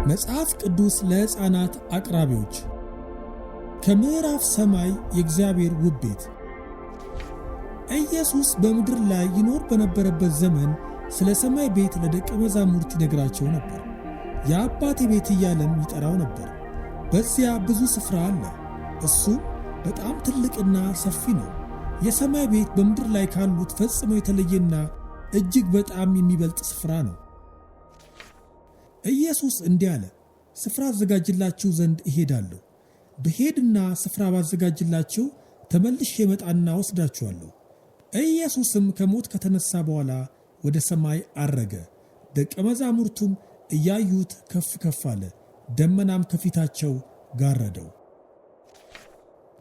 መጽሐፍ ቅዱስ ለሕፃናት አቅራቢዎች ከምዕራፍ ሰማይ የእግዚአብሔር ውብ ቤት። ኢየሱስ በምድር ላይ ይኖር በነበረበት ዘመን ስለ ሰማይ ቤት ለደቀ መዛሙርት ይነግራቸው ነበር። የአባቴ ቤት እያለም ይጠራው ነበር። በዚያ ብዙ ስፍራ አለ፣ እሱም በጣም ትልቅና ሰፊ ነው። የሰማይ ቤት በምድር ላይ ካሉት ፈጽሞ የተለየና እጅግ በጣም የሚበልጥ ስፍራ ነው። ኢየሱስ እንዲህ አለ፣ ስፍራ አዘጋጅላችሁ ዘንድ እሄዳለሁ። ብሄድና ስፍራ ባዘጋጅላችሁ ተመልሼ እመጣና ወስዳችኋለሁ። ኢየሱስም ከሞት ከተነሳ በኋላ ወደ ሰማይ አረገ። ደቀ መዛሙርቱም እያዩት ከፍ ከፍ አለ፣ ደመናም ከፊታቸው ጋረደው።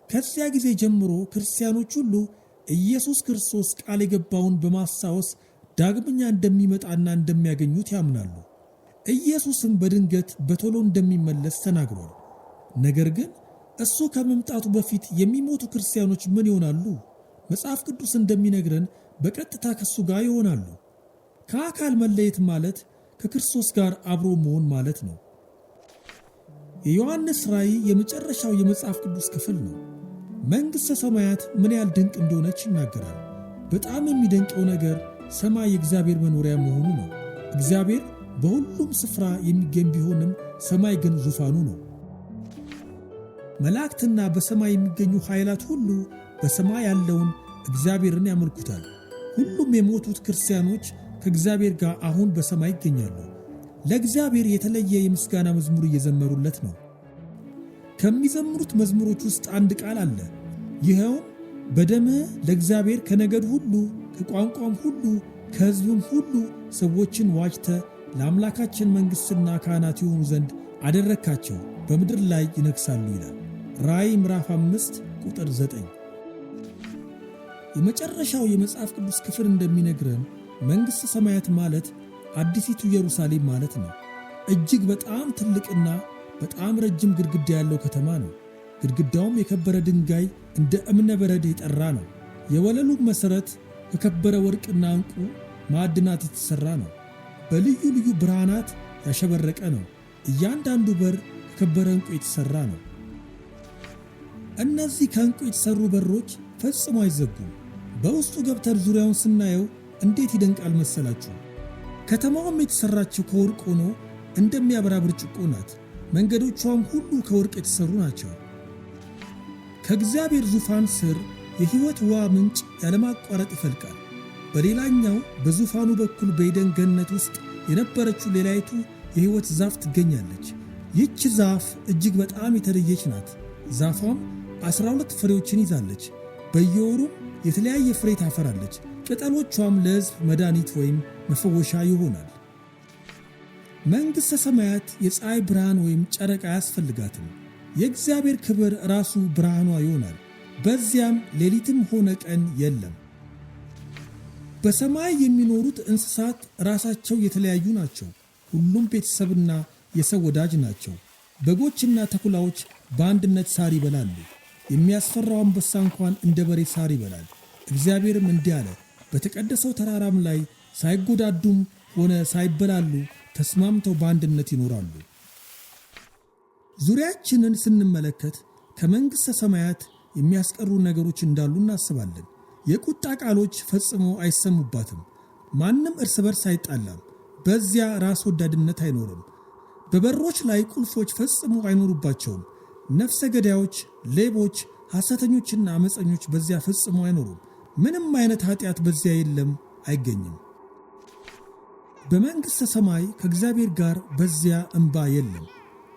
ከዚያ ጊዜ ጀምሮ ክርስቲያኖች ሁሉ ኢየሱስ ክርስቶስ ቃል የገባውን በማስታወስ ዳግመኛ እንደሚመጣና እንደሚያገኙት ያምናሉ። ኢየሱስም በድንገት በቶሎ እንደሚመለስ ተናግሯል። ነገር ግን እሱ ከመምጣቱ በፊት የሚሞቱ ክርስቲያኖች ምን ይሆናሉ? መጽሐፍ ቅዱስ እንደሚነግረን በቀጥታ ከሱ ጋር ይሆናሉ። ከአካል መለየት ማለት ከክርስቶስ ጋር አብሮ መሆን ማለት ነው። የዮሐንስ ራእይ የመጨረሻው የመጽሐፍ ቅዱስ ክፍል ነው። መንግሥተ ሰማያት ምን ያህል ድንቅ እንደሆነች ይናገራል። በጣም የሚደንቀው ነገር ሰማይ የእግዚአብሔር መኖሪያ መሆኑ ነው። እግዚአብሔር በሁሉም ስፍራ የሚገኝ ቢሆንም ሰማይ ግን ዙፋኑ ነው። መላእክትና በሰማይ የሚገኙ ኃይላት ሁሉ በሰማይ ያለውን እግዚአብሔርን ያመልኩታል። ሁሉም የሞቱት ክርስቲያኖች ከእግዚአብሔር ጋር አሁን በሰማይ ይገኛሉ። ለእግዚአብሔር የተለየ የምስጋና መዝሙር እየዘመሩለት ነው። ከሚዘምሩት መዝሙሮች ውስጥ አንድ ቃል አለ። ይኸውም በደምህ ለእግዚአብሔር ከነገድ ሁሉ ከቋንቋም ሁሉ ከሕዝብም ሁሉ ሰዎችን ዋጅተ ለአምላካችን መንግሥትና ካህናት ይሆኑ ዘንድ አደረግካቸው፣ በምድር ላይ ይነግሣሉ ይላል። ራእይ ምዕራፍ 5 ቁጥር 9። የመጨረሻው የመጽሐፍ ቅዱስ ክፍል እንደሚነግረን መንግሥተ ሰማያት ማለት አዲሲቱ ኢየሩሳሌም ማለት ነው። እጅግ በጣም ትልቅና በጣም ረጅም ግድግዳ ያለው ከተማ ነው። ግድግዳውም የከበረ ድንጋይ እንደ እብነ በረድ የጠራ ነው። የወለሉ መሠረት ከከበረ ወርቅና ዕንቁ ማዕድናት የተሠራ ነው። በልዩ ልዩ ብርሃናት ያሸበረቀ ነው። እያንዳንዱ በር ከከበረ ዕንቁ የተሠራ ነው። እነዚህ ከዕንቁ የተሠሩ በሮች ፈጽሞ አይዘጉም። በውስጡ ገብተን ዙሪያውን ስናየው እንዴት ይደንቃል መሰላችሁ! ከተማዋም የተሠራችው ከወርቅ ሆኖ እንደሚያበራ ብርጭቆ ናት። መንገዶቿም ሁሉ ከወርቅ የተሠሩ ናቸው። ከእግዚአብሔር ዙፋን ስር የሕይወት ውሃ ምንጭ ያለማቋረጥ ይፈልቃል። በሌላኛው በዙፋኑ በኩል በኤደን ገነት ውስጥ የነበረችው ሌላይቱ የሕይወት ዛፍ ትገኛለች። ይህች ዛፍ እጅግ በጣም የተለየች ናት። ዛፏም 12 ፍሬዎችን ይዛለች። በየወሩም የተለያየ ፍሬ ታፈራለች። ቅጠሎቿም ለሕዝብ መድኃኒት ወይም መፈወሻ ይሆናል። መንግሥተ ሰማያት የፀሐይ ብርሃን ወይም ጨረቃ አያስፈልጋትም። የእግዚአብሔር ክብር ራሱ ብርሃኗ ይሆናል። በዚያም ሌሊትም ሆነ ቀን የለም። በሰማይ የሚኖሩት እንስሳት ራሳቸው የተለያዩ ናቸው። ሁሉም ቤተሰብና የሰው ወዳጅ ናቸው። በጎችና ተኩላዎች በአንድነት ሳር ይበላሉ። የሚያስፈራው አንበሳ እንኳን እንደ በሬ ሳር ይበላል። እግዚአብሔርም እንዲህ አለ፣ በተቀደሰው ተራራም ላይ ሳይጎዳዱም ሆነ ሳይበላሉ ተስማምተው በአንድነት ይኖራሉ። ዙሪያችንን ስንመለከት ከመንግሥተ ሰማያት የሚያስቀሩ ነገሮች እንዳሉ እናስባለን። የቁጣ ቃሎች ፈጽሞ አይሰሙባትም። ማንም እርስ በርስ አይጣላም። በዚያ ራስ ወዳድነት አይኖርም። በበሮች ላይ ቁልፎች ፈጽሞ አይኖሩባቸውም። ነፍሰ ገዳዮች፣ ሌቦች፣ ሐሰተኞችና አመፀኞች በዚያ ፈጽሞ አይኖሩም። ምንም አይነት ኃጢአት በዚያ የለም፣ አይገኝም። በመንግሥተ ሰማይ ከእግዚአብሔር ጋር በዚያ እንባ የለም።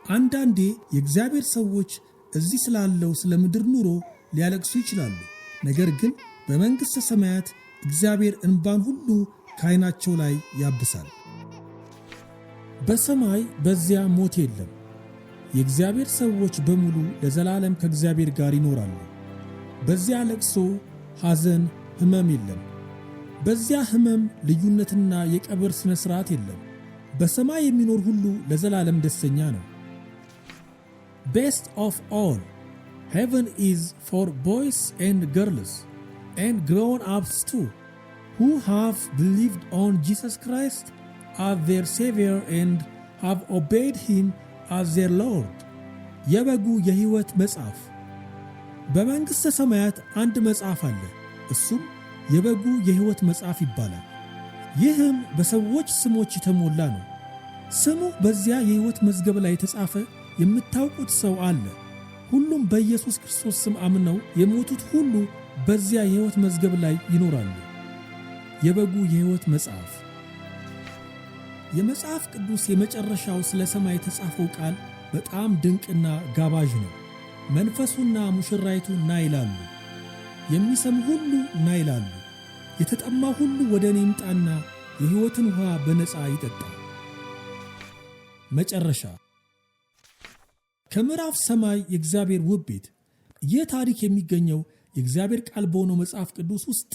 አንዳንዴ የእግዚአብሔር ሰዎች እዚህ ስላለው ስለ ምድር ኑሮ ሊያለቅሱ ይችላሉ። ነገር ግን በመንግሥተ ሰማያት እግዚአብሔር እንባን ሁሉ ከዓይናቸው ላይ ያብሳል። በሰማይ በዚያ ሞት የለም። የእግዚአብሔር ሰዎች በሙሉ ለዘላለም ከእግዚአብሔር ጋር ይኖራሉ። በዚያ ለቅሶ፣ ሐዘን፣ ሕመም የለም። በዚያ ሕመም፣ ልዩነትና የቀብር ሥነ ሥርዓት የለም። በሰማይ የሚኖር ሁሉ ለዘላለም ደስተኛ ነው። Best of all, heaven is for boys and girls and grown-ups too, who have believed on Jesus Christ as their Savior and have obeyed him as their Lord። የበጉ የሕይወት መጽሐፍ። በመንግሥተ ሰማያት አንድ መጽሐፍ አለ፣ እሱም የበጉ የሕይወት መጽሐፍ ይባላል። ይህም በሰዎች ስሞች የተሞላ ነው። ስሙ በዚያ የሕይወት መዝገብ ላይ የተጻፈ የምታውቁት ሰው አለ። ሁሉም በኢየሱስ ክርስቶስ ስም አምነው የሞቱት ሁሉ በዚያ የሕይወት መዝገብ ላይ ይኖራሉ። የበጉ የሕይወት መጽሐፍ። የመጽሐፍ ቅዱስ የመጨረሻው ስለ ሰማይ የተጻፈው ቃል በጣም ድንቅና ጋባዥ ነው። መንፈሱና ሙሽራይቱ ና ይላሉ፣ የሚሰሙ ሁሉ ና ይላሉ። የተጠማ ሁሉ ወደ እኔ ይምጣና የሕይወትን ውሃ በነፃ ይጠጣ። መጨረሻ። ከምዕራፍ ሰማይ የእግዚአብሔር ውብ ቤት። ይህ ታሪክ የሚገኘው የእግዚአብሔር ቃል በሆነው መጽሐፍ ቅዱስ ውስጥ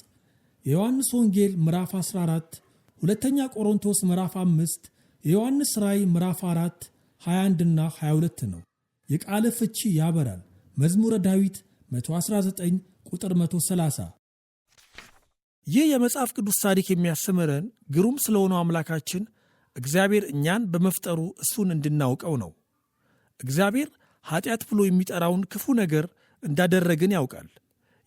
የዮሐንስ ወንጌል ምዕራፍ 14፣ ሁለተኛ ቆሮንቶስ ምዕራፍ 5፣ የዮሐንስ ራእይ ምዕራፍ 4 21 እና 22 ነው። የቃል ፍቺ ያበራል። መዝሙረ ዳዊት 119 ቁጥር 130። ይህ የመጽሐፍ ቅዱስ ታሪክ የሚያስተምረን ግሩም ስለሆነው አምላካችን እግዚአብሔር እኛን በመፍጠሩ እሱን እንድናውቀው ነው። እግዚአብሔር ኃጢአት ብሎ የሚጠራውን ክፉ ነገር እንዳደረግን ያውቃል።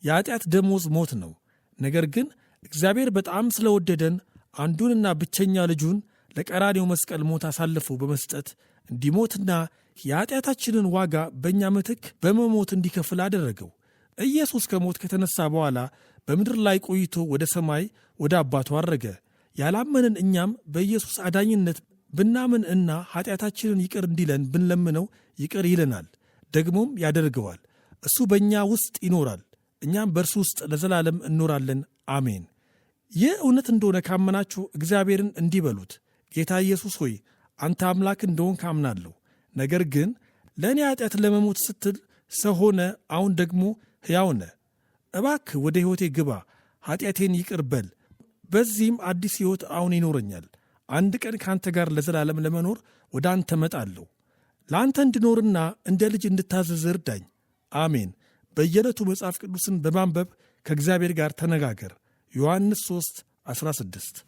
የኃጢአት ደሞዝ ሞት ነው። ነገር ግን እግዚአብሔር በጣም ስለወደደን አንዱንና ብቸኛ ልጁን ለቀራኔው መስቀል ሞት አሳልፎ በመስጠት እንዲሞትና የኃጢአታችንን ዋጋ በእኛ ምትክ በመሞት እንዲከፍል አደረገው። ኢየሱስ ከሞት ከተነሳ በኋላ በምድር ላይ ቆይቶ ወደ ሰማይ ወደ አባቱ አረገ። ያላመንን እኛም በኢየሱስ አዳኝነት ብናምን እና ኃጢአታችንን ይቅር እንዲለን ብንለምነው ይቅር ይለናል፣ ደግሞም ያደርገዋል። እሱ በእኛ ውስጥ ይኖራል፣ እኛም በእርሱ ውስጥ ለዘላለም እንኖራለን። አሜን። ይህ እውነት እንደሆነ ካመናችሁ እግዚአብሔርን እንዲህ በሉት፣ ጌታ ኢየሱስ ሆይ አንተ አምላክ እንደሆንክ አምናለሁ። ነገር ግን ለእኔ ኃጢአት ለመሞት ስትል ሰው ሆነ፣ አሁን ደግሞ ሕያው ነህ። እባክህ ወደ ሕይወቴ ግባ፣ ኃጢአቴን ይቅር በል። በዚህም አዲስ ሕይወት አሁን ይኖረኛል። አንድ ቀን ከአንተ ጋር ለዘላለም ለመኖር ወደ አንተ መጣለሁ። ለአንተ እንድኖርና እንደ ልጅ እንድታዘዝ እርዳኝ። አሜን። በየዕለቱ መጽሐፍ ቅዱስን በማንበብ ከእግዚአብሔር ጋር ተነጋገር። ዮሐንስ 3:16